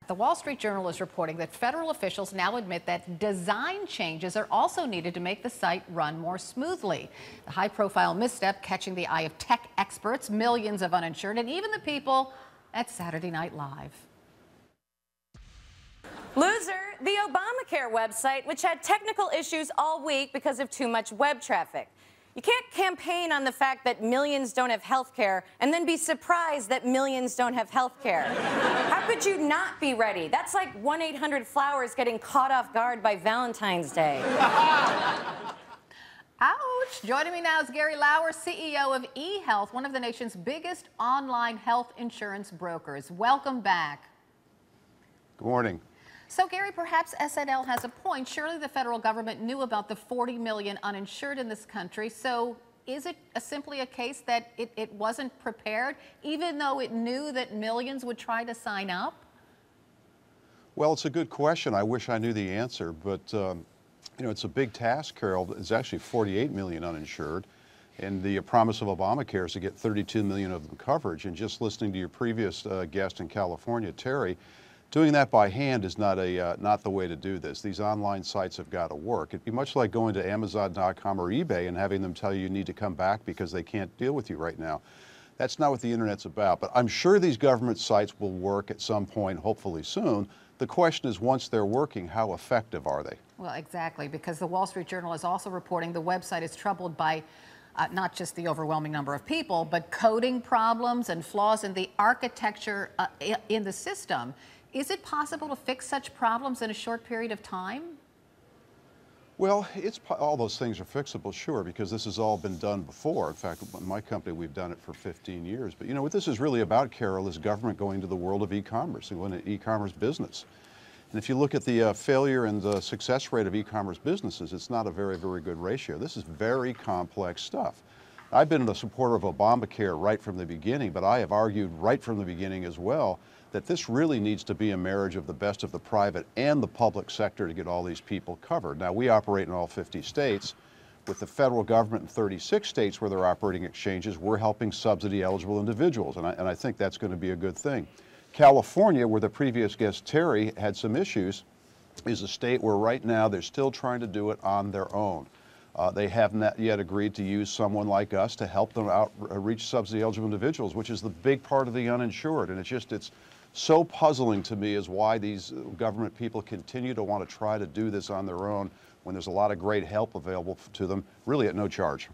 The Wall Street Journal is reporting that federal officials now admit that design changes are also needed to make the site run more smoothly. The high-profile misstep catching the eye of tech experts, millions of uninsured, and even the people at Saturday Night Live. Loser, the Obamacare website, which had technical issues all week because of too much web traffic. You can't campaign on the fact that millions don't have health care and then be surprised that millions don't have health care. How could you not be ready? That's like 1-800-Flowers getting caught off guard by Valentine's Day. Ouch! Joining me now is Gary Lauer, CEO of eHealth, one of the nation's biggest online health insurance brokers. Welcome back. Good morning. So, Gary, perhaps SNL has a point. Surely the federal government knew about the 40 million uninsured in this country. So is it simply a case that it wasn't prepared, even though it knew that millions would try to sign up? Well, it's a good question. I wish I knew the answer, but you know, it's a big task, Carol. It's actually 48 million uninsured, and the promise of Obamacare is to get 32 million of them coverage. And just listening to your previous guest in California, Terry, doing that by hand is not the way to do this. These online sites have got to work. It'd be much like going to Amazon.com or eBay and having them tell you need to come back because they can't deal with you right now. That's not what the internet's about. But I'm sure these government sites will work at some point, hopefully soon. The question is, once they're working, how effective are they? Well, exactly, because the Wall Street Journal is also reporting the website is troubled by not just the overwhelming number of people, but coding problems and flaws in the architecture in the system. Is it possible to fix such problems in a short period of time? Well, all those things are fixable, sure, because this has all been done before. In fact, in my company, we've done it for 15 years. But you know, what this is really about, Carol, is government going to the world of e-commerce and going to e-commerce business. And if you look at the failure and the success rate of e-commerce businesses, it's not a very, very good ratio. This is very complex stuff. I've been a supporter of Obamacare right from the beginning, but I have argued right from the beginning as well that this really needs to be a marriage of the best of the private and the public sector to get all these people covered. Now, we operate in all 50 states. With the federal government in 36 states where they're operating exchanges, we're helping subsidy-eligible individuals, and I think that's going to be a good thing. California, where the previous guest, Terry, had some issues, is a state where right now they're still trying to do it on their own. They have not yet agreed to use someone like us to help them reach subsidy-eligible individuals, which is the big part of the uninsured. And it's so puzzling to me as why these government people continue to want to try to do this on their own when there's a lot of great help available to them, really at no charge.